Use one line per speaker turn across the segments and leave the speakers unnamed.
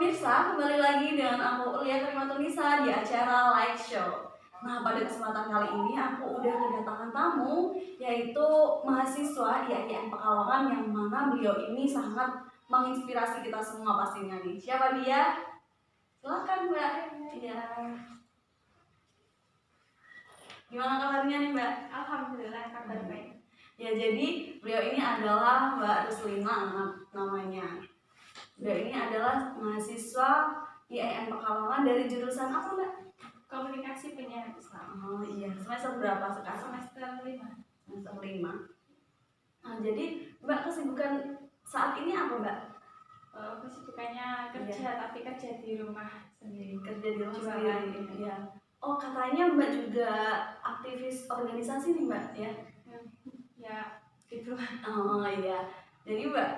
pemirsa, kembali lagi dengan aku Lia Krimatunisa di acara Live Show. Nah, pada kesempatan kali ini aku udah kedatangan tamu, yaitu mahasiswa IAIN Pekalongan yang mana beliau ini sangat menginspirasi kita semua pastinya nih. Siapa dia? Silakan Mbak. Iya. Gimana kabarnya nih Mbak?
Alhamdulillah kabar baik.
Ya, jadi beliau ini adalah Mbak Ruslina namanya. Beliau ini adalah mahasiswa IAIN Pekalongan dari jurusan apa Mbak?
Komunikasi penyiaran Islam.
Oh iya, semester berapa sekarang?
Semester 5.
Semester 5. Nah, jadi Mbak kesibukan saat ini apa Mbak?
Kesibukannya kerja, tapi kerja di rumah sendiri.
Kerja di rumah
Jualan.
sendiri. Ya. Oh, katanya Mbak juga aktivis organisasi nih Mbak ya?
Ya, gitu.
Oh iya. Jadi Mbak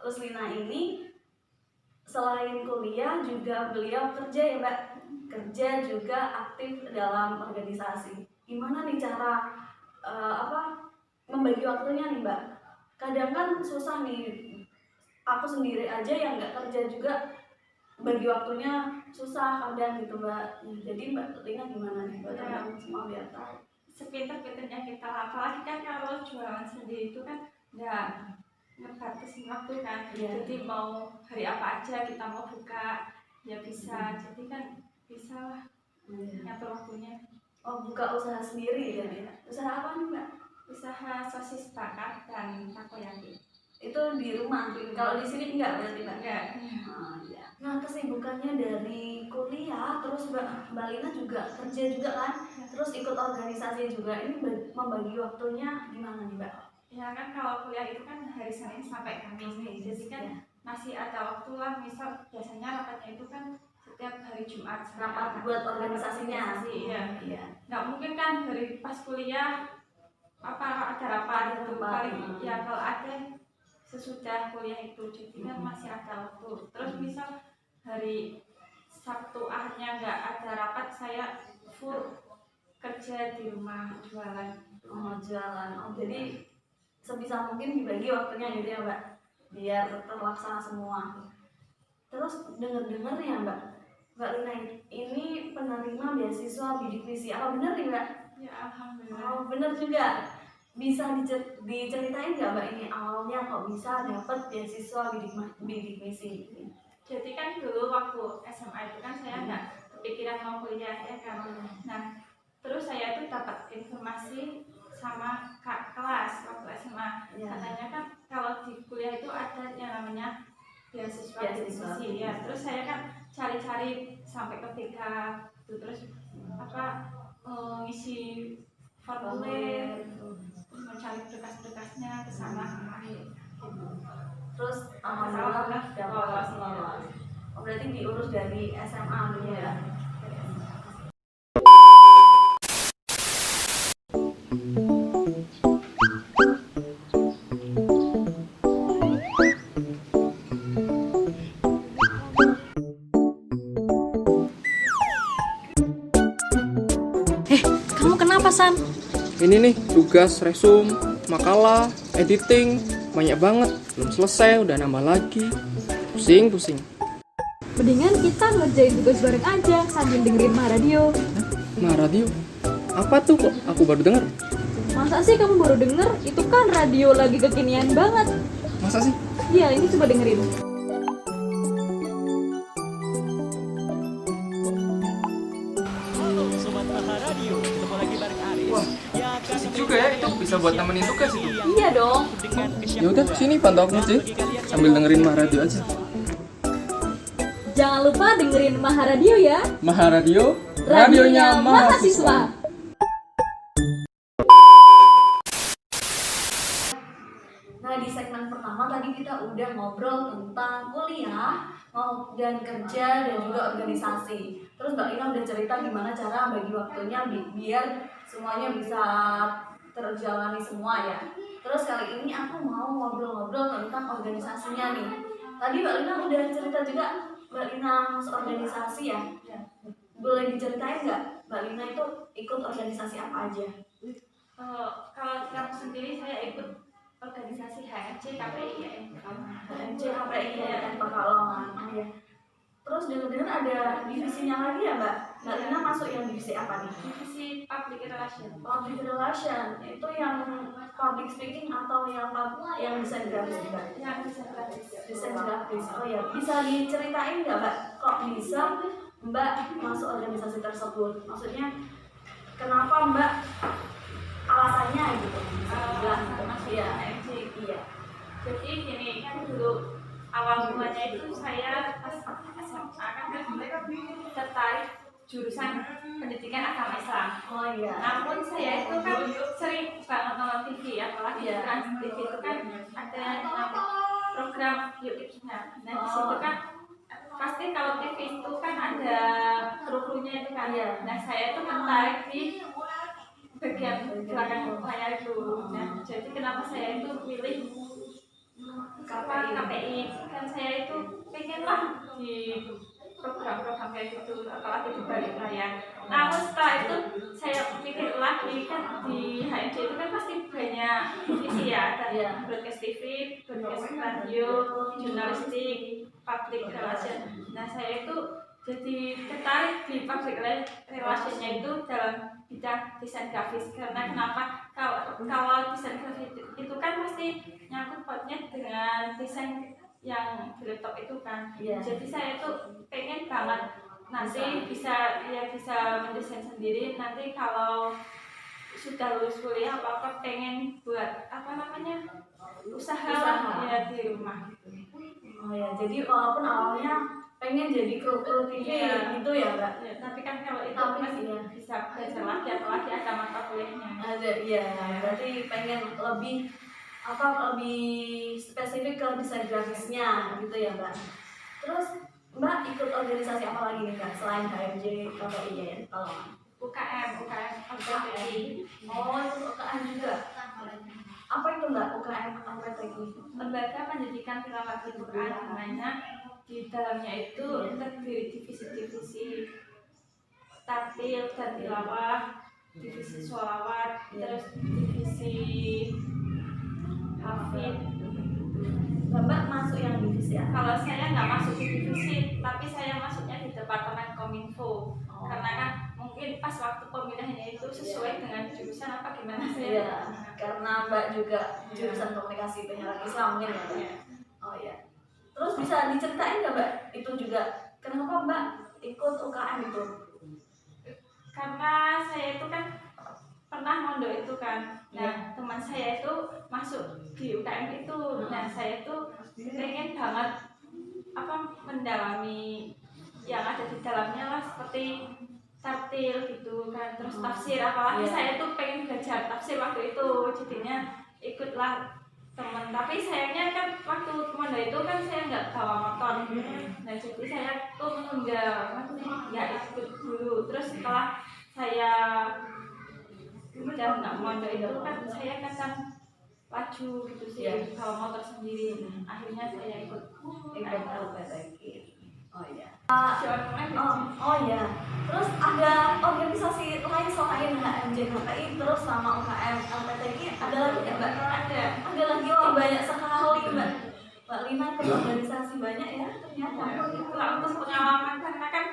Ruslina ini selain kuliah juga beliau kerja ya Mbak? Kerja juga aktif dalam organisasi. Gimana nih cara membagi waktunya nih Mbak? Kadang kan susah nih. Aku sendiri aja yang nggak kerja juga bagi waktunya susah kadang gitu Mbak. Jadi Mbak Lina gimana nih buat teman semua biar tahu?
Sepinter-pinternya kita, apalagi kan kalau jualan sendiri itu kan nggak ngebatasin waktu kan. Jadi mau hari apa aja kita mau buka ya bisa. Jadi kan bisa lah ngatur waktunya.
Oh, buka usaha sendiri ya? Usaha apa nih Mbak?
Usaha sosis bakar dan takoyaki.
Itu di rumah. Kalau di sini enggak berarti Mbak?
Enggak.
Oh, iya. Nah, kesibukannya dari kuliah terus Mbak Lina juga kerja juga kan? Terus ikut organisasi juga. Ini membagi waktunya gimana nih Mbak?
Ya kan kalau kuliah itu kan hari Senin sampai Kamis nih. Jadi kan masih ada waktu lah. Misal biasanya rapatnya itu kan setiap hari Jumat.
Rapat buat organisasinya.
Iya. Nggak mungkin kan hari pas kuliah ada rapat itu paling ya kalau ada sesudah kuliah itu. Jadi kan masih ada waktu. Terus misal hari Sabtu akhirnya nggak ada rapat, saya full kerja di rumah jualan.
Jualan. Jadi sebisa mungkin dibagi waktunya gitu ya Mbak, biar terlaksana semua. Terus dengar ya Mbak Lina ini penerima beasiswa bidik misi. Apa benar nih Mbak?
Ya alhamdulillah.
Oh benar juga. Bisa diceritain nggak Mbak ini awalnya kok bisa dapat beasiswa bidik misi?
Jadi kan dulu waktu SMA itu kan saya nggak kepikiran mau kuliah ya kan. Nah terus saya itu dapat informasi sama kak kelas waktu SMA. Katanya kan kalau di kuliah itu ada yang namanya beasiswa misi ya. Terus saya kan cari-cari sampai ketiga itu, terus ngisi formulir, mencari berkas-berkasnya ke sana.
Terus alhamdulillah dapat lolos. Oh, berarti diurus dari SMA dulu ya.
Kamu kenapa San?
Ini nih tugas, resume, makalah, editing, banyak banget. Belum selesai, udah nambah lagi. Pusing.
Mendingan kita ngerjain tugas bareng aja sambil dengerin Maharadio.
Radio? Apa tuh kok? Aku baru denger.
Masa sih kamu baru denger? Itu kan radio lagi kekinian banget.
Masa sih?
Iya, ini coba dengerin.
Halo Sobat Maharadio, ketemu lagi bareng Aris.
Wah, asik juga ya, itu bisa buat nemenin tugas itu.
Iya dong.
Ya udah, sini pantau aku sih, sambil dengerin Radio aja.
Jangan lupa dengerin Maharadio ya.
Radio,
radionya mahasiswa.
Nah, di segmen pertama tadi kita udah ngobrol tentang kuliah, dan kerja dan juga organisasi. Terus Mbak Lina udah cerita gimana cara bagi waktunya biar semuanya bisa terjalani semua ya. Terus kali ini aku mau ngobrol-ngobrol tentang organisasinya nih. Tadi Mbak Lina udah cerita juga Mbak Lina masuk organisasi ya. Boleh diceritain nggak Mbak Lina itu ikut organisasi apa aja?
Kalau kamu sendiri saya ikut organisasi HMC KPI
HMC KPI dan Pekalongan. Terus dengar-dengar ada divisinya lagi ya Mbak? Mbak Lina masuk yang divisi apa nih?
Divisi Public Relation.
Public Relation, itu yang public speaking atau yang desain grafis juga?
Yang bisa gratis.
Desain grafis, oh ya. Bisa diceritain nggak Mbak? Kok bisa Mbak masuk organisasi tersebut? Maksudnya kenapa Mbak, alasannya gitu? Bilang gitu.
Masuk
Iya.
HMJ.
Iya.
Jadi gini kan dulu awal mulanya itu saya pas SMA kan tertarik jurusan pendidikan agama Islam.
Oh iya.
Namun saya itu kan sering banget nonton TV, apalagi
Iya.
Trans TV itu kan ada program YouTube-nya. Nah di situ kan pasti kalau TV itu kan ada kru-krunya itu kan.
Iya.
Nah saya itu tertarik di bagian belakang layar itu. Nah jadi kenapa saya itu pilih KPI kan saya itu pengenlah di program-program kayak gitu, apalagi di balik layar. Namun setelah itu saya pikir lagi kan di HMJ itu kan pasti banyak divisi ya, ada
Iya.
broadcast TV, broadcast radio, jurnalistik, public relation. Nah saya itu jadi tertarik di public relationnya itu dalam bidang desain grafis. Karena kenapa? Kalau desain grafis itu kan pasti nyangkut pautnya dengan desain yang di laptop itu kan.
Iya.
Jadi saya itu pengen banget nanti bisa mendesain sendiri. Nanti kalau sudah lulus kuliah apa pengen buat usaha. Ya di rumah gitu.
Oh ya, jadi walaupun awalnya pengen jadi kru-kru TV
Iya.
gitu ya Mbak?
Ya, tapi kan kalau itu
Tapi
masih
iya.
bisa belajar lagi, apalagi ada mata kuliahnya.
Ada, iya. Berarti pengen lebih spesifik ke desain grafisnya gitu ya Mbak? Terus Mbak ikut organisasi apa lagi nih Mbak selain HMJ KPI ya? Kalau
UKM LPTI.
oh itu UKM juga. Apa itu Mbak UKM LPTI?
Lembaga Pendidikan Tilawah Al-Quran, namanya. Di dalamnya itu terdiri divisi-divisi tartil dan tilawah, divisi sholawat, terus divisi hafid.
Mbak masuk yang divisi apa?
Kalau saya nggak masuk di divisi, tapi saya masuknya di Departemen Kominfo. Karena kan mungkin pas waktu pemilihannya itu sesuai dengan jurusan apa gimana saya.
Iya, karena Mbak juga jurusan komunikasi penyiaran Islam mungkin ya Mbak?
Iya.
Oh iya. Terus bisa diceritain nggak Mbak? Itu juga kenapa Mbak ikut UKM itu?
Karena saya itu kan pernah mondok itu kan. Nah, teman saya itu masuk di UKM itu. Nah, saya itu pengen banget mendalami yang ada di dalamnya lah, seperti tartil gitu kan, terus tafsir, apalagi saya tuh pengen belajar tafsir waktu itu, jadinya ikutlah teman. Tapi sayangnya kan waktu mondok itu kan saya nggak bawa motor. Nah jadi saya tuh menunda, nggak ikut dulu. Terus setelah saya udah nggak mondok itu kan saya kan laju gitu sih, bawa motor sendiri. Akhirnya saya ikut
LPTI. Oh iya.
Oh
iya. Terus ada organisasi lain selain HMJ KPI terus sama UKM LPTI ada lagi ya Mbak? Ada lagi, oh banyak sekali Mbak. Mbak Lina ikut organisasi banyak ya ternyata.
Kalau untuk pengalaman, karena kan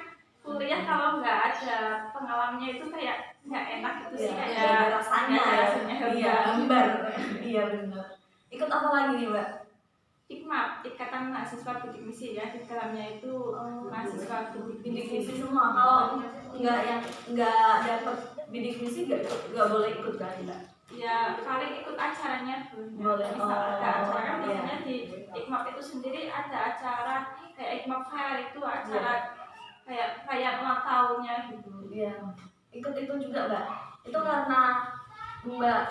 kuliah kalau nggak ada pengalamannya itu kayak nggak enak gitu sih,
Iya,
kayak
ada rasanya
nggak ada
ya.
rasanya.
Iya, hambar. Iya benar. Ikut apa lagi nih Mbak?
IKMAP, Ikatan Mahasiswa Bidik Misi ya, di dalamnya itu mahasiswa
Bidik misi semua. Kalau nggak dapat bidik misi nggak boleh ikut kan Mbak?
ya paling ikut acaranya
Boleh.
bisa ada acara kan
Iya.
biasanya di IKMAP itu sendiri ada acara kayak IKMAP Fair, itu acara kayak ulang tahunnya gitu.
Iya. Ikut itu juga Mbak. Itu karena Mbak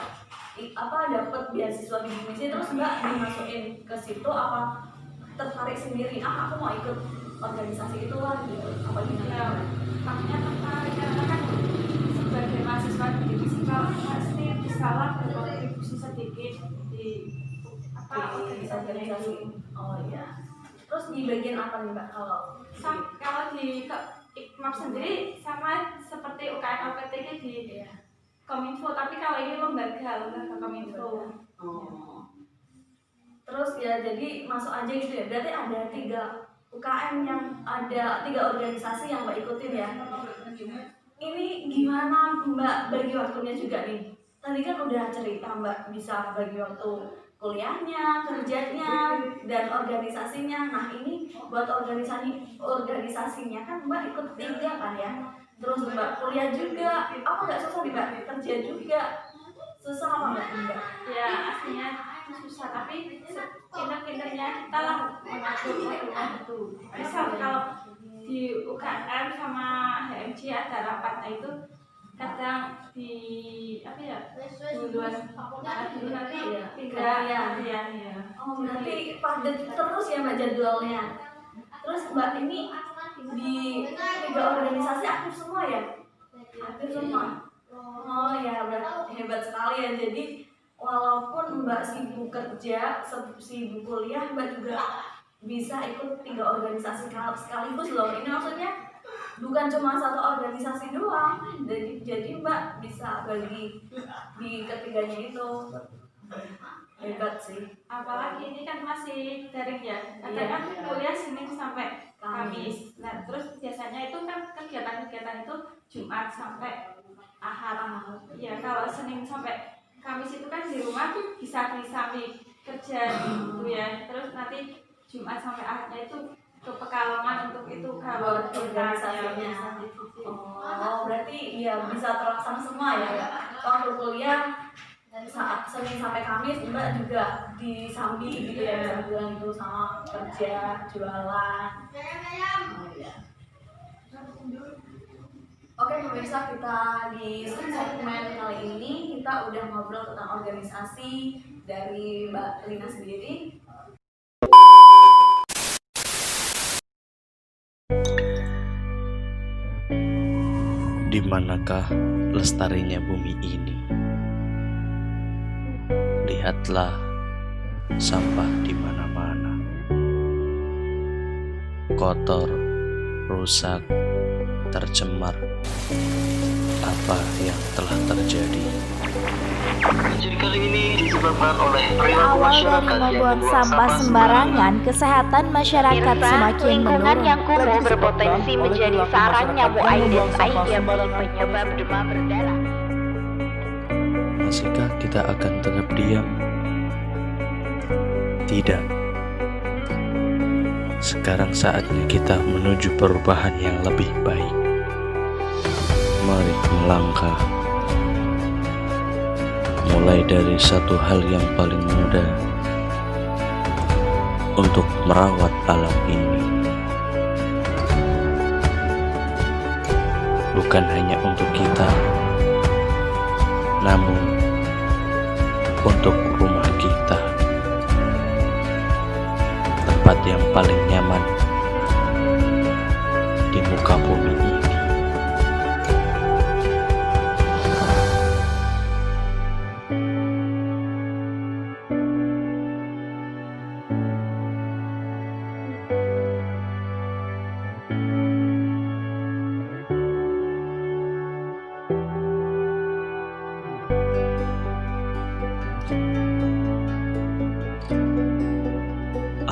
dapat beasiswa bidik misi terus Mbak dimasukin ke situ apa tertarik sendiri? Aku mau ikut organisasi itu lah gitu. Apa gimana?
Ya, makanya tertarik karena kan sebagai mahasiswa bidik misi kalau pasti bisalah berkontribusi sedikit di organisasinya itu.
Oh iya. Terus di bagian apa nih Mbak kalau
Kalau di IKMAP sendiri sama seperti UKM LPTI di Kominfo, tapi kalau ini lembaga Kominfo.
Terus ya jadi masuk aja gitu ya. Berarti ada UKM yang ada 3 organisasi yang Mbak ikutin ya. Ini gimana Mbak bagi waktunya juga nih? Tadi kan udah cerita Mbak bisa bagi waktu kuliahnya, kerjanya, dan organisasinya. Nah ini buat organisasinya kan Mbak ikut 3 kan ya. Terus Mbak kuliah juga, apa nggak susah nih Mbak? Kerja juga, susah apa enggak?
Ya aslinya susah, tapi pinter-pinternya kita lah mengatur waktunya itu. Misal kalau di UKM sama HMJ ada rapatnya itu kadang di apa ya duluan dulu nanti pindah harian ya.
Oh berarti padat terus ya Mbak jadwalnya. Terus Mbak ini di 3 organisasi aktif semua ya? Aktif semua. Oh ya, berarti hebat sekali ya. Jadi walaupun Mbak sibuk kerja, sibuk kuliah, Mbak juga bisa ikut 3 organisasi sekaligus loh. Ini maksudnya bukan cuma 1 organisasi doang. Jadi Mbak bisa bagi di ketiganya itu. Hebat sih.
Apalagi ini kan masih daring ya. Kadang kan kuliah Senin sampai Kamis. Nah, terus biasanya itu kan kegiatan-kegiatan itu Jumat sampai Ahad. Ya, kalau Senin sampai Kamis itu kan di rumah tuh bisa disambi kerja gitu ya. Terus nanti Jumat sampai Ahadnya itu ke Pekalongan untuk itu kalau
organisasinya. Oh, berarti ya bisa terlaksana semua ya. Waktu kuliah saat Senin sampai Kamis Mbak juga disambi gitu ya, bisa bilang itu sama kerja, jualan. Oh, iya. Oke pemirsa, kita di segmen kali ini kita udah ngobrol tentang organisasi dari Mbak Lina sendiri.
Di manakah lestarinya bumi ini? Lihatlah sampah di mana-mana, kotor, rusak, tercemar. Apa yang telah terjadi?
Jadi kali ini disebabkan oleh perilaku
Awal dari
masyarakat yang
membuang
membuang
sampah sembarangan, kesehatan masyarakat semakin
lingkungan
menurun.
yang kumuh berpotensi menjadi sarang nyamuk Aedes aegypti penyebab demam berdarah.
Masihkah kita akan tetap diam? Tidak. Sekarang saatnya kita menuju perubahan yang lebih baik. Mari melangkah. Mulai dari satu hal yang paling mudah untuk merawat alam ini. Bukan hanya untuk kita, namun untuk rumah kita. Tempat yang paling nyaman di muka bumi ini.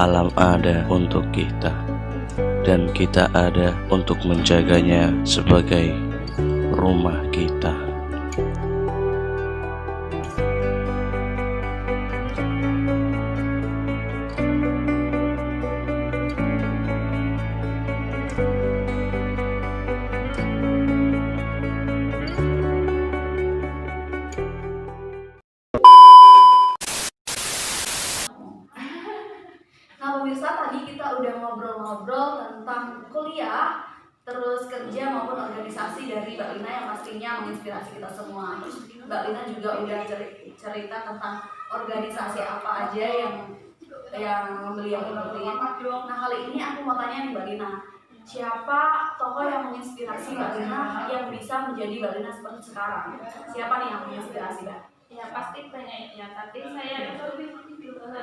Alam ada untuk kita, dan kita ada untuk menjaganya sebagai rumah kita.
Nah pemirsa, tadi kita udah ngobrol-ngobrol tentang kuliah, terus kerja maupun organisasi dari Mbak Lina yang pastinya menginspirasi kita semua. Terus Mbak Lina juga udah cerita tentang organisasi apa aja yang beliau ikutin. Nah kali ini aku mau tanya nih Mbak Lina, siapa tokoh yang menginspirasi Mbak Lina yang bisa menjadi Mbak Lina seperti sekarang? Siapa nih yang menginspirasi Mbak?
Ya pasti banyak ya, tapi saya itu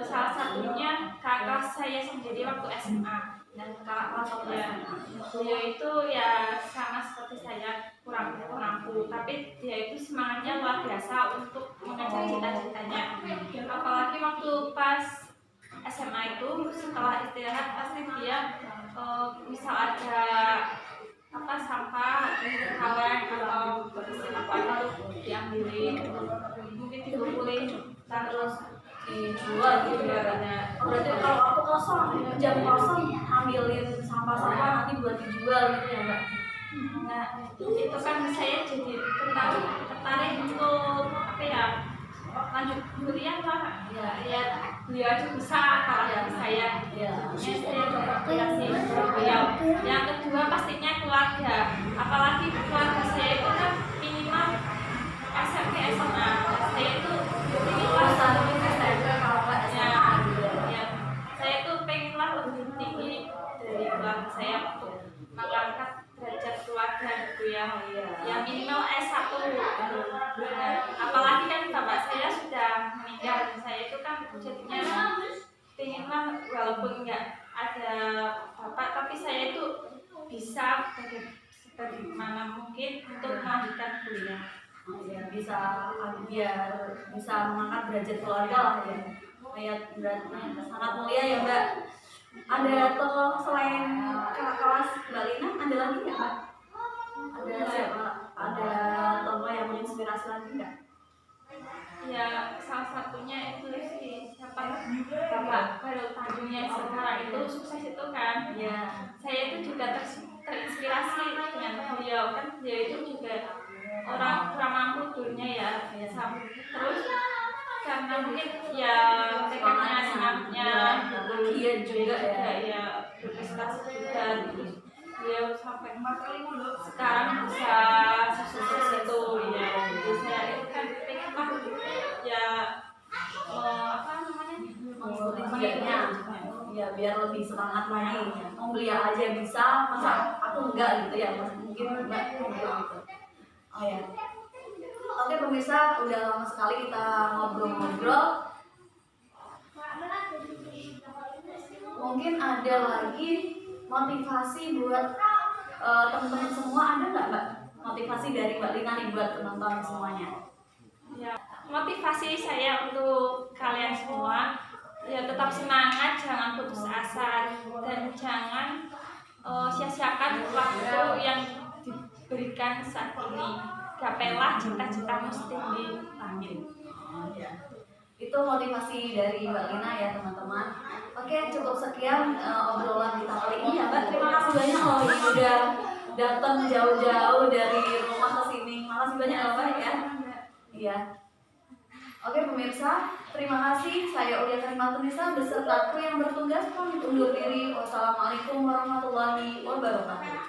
salah satunya kakak saya sendiri waktu SMA. Dan kakak saya beliau itu ya sama seperti saya, kurang mampu, tapi dia itu semangatnya luar biasa untuk mengejar cita-citanya. Apalagi waktu pas SMA itu setelah istirahat pasti dia misal ada sampah kaleng atau apa itu diambilin, mungkin dikumpulin terus
dijual gitu ya. Berarti kalau waktu kosong, jam kosong ambilin sampah-sampah nanti buat dijual gitu ya Mbak?
Nah itu kan saya jadi tertarik untuk lanjut kuliah lah ya beliau aja bisa kalau saya saya coba beliau. Yang kedua pastinya keluarga, apalagi keluarga saya itu kan minimal SMP SMA. Saya itu minimal saya itu pengenlah lebih tinggi dari keluarga saya untuk mengangkat derajat keluarga gitu ya. Yang minimal S1 gitu. Apalagi kan bapak saya sudah meninggal, saya itu kan jadinya pengenlah walaupun nggak ada bapak tapi saya itu bisa bagaimana mungkin untuk melanjutkan kuliah.
Bisa biar bisa mengangkat derajat keluarga lah ya. Kayak beratnya sangat mulia ya Mbak. Ada tokoh selain kakak kelas Mbak Lina, ada lagi nggak Mbak? Ada siapa? Ada tokoh yang menginspirasi lagi nggak?
Ya salah satunya itu si Bapak Khairul Tanjung yang sekarang itu sukses itu kan.
Ya.
Saya itu juga terinspirasi dengan beliau, kan beliau itu juga orang kurang mampu dulunya ya. Terus karena mungkin ya tekadnya semangatnya
bahagia juga ya
berprestasi juga, terus beliau sampai sekarang bisa sukses itu ya. Jadi saya itu kan pengen ya
mengikutnya ya biar lebih semangat lagi. Mau belia aja bisa, masa aku enggak gitu ya, mungkin enggak gitu. Oh ya. Oke pemirsa, udah lama sekali kita ngobrol-ngobrol. Mungkin ada lagi motivasi buat teman-teman semua, ada nggak Mbak? Motivasi dari Mbak Lina nih buat penonton semuanya.
Ya, motivasi saya untuk kalian semua ya tetap semangat, jangan putus asa dan jangan sia-siakan waktu yang diberikan saat ini. Gapailah cita-citamu setinggi langit.
Itu motivasi dari Mbak Lina ya teman-teman. Oke, cukup sekian obrolan kita kali ini ya Mbak. Terima kasih banyak loh yang udah datang jauh-jauh dari rumah ke sini. Makasih banyak loh Mbak ya. Iya. Oke pemirsa, terima kasih. Saya Ulia Karimatunisa beserta kru yang bertugas pamit undur diri. Wassalamualaikum warahmatullahi wabarakatuh.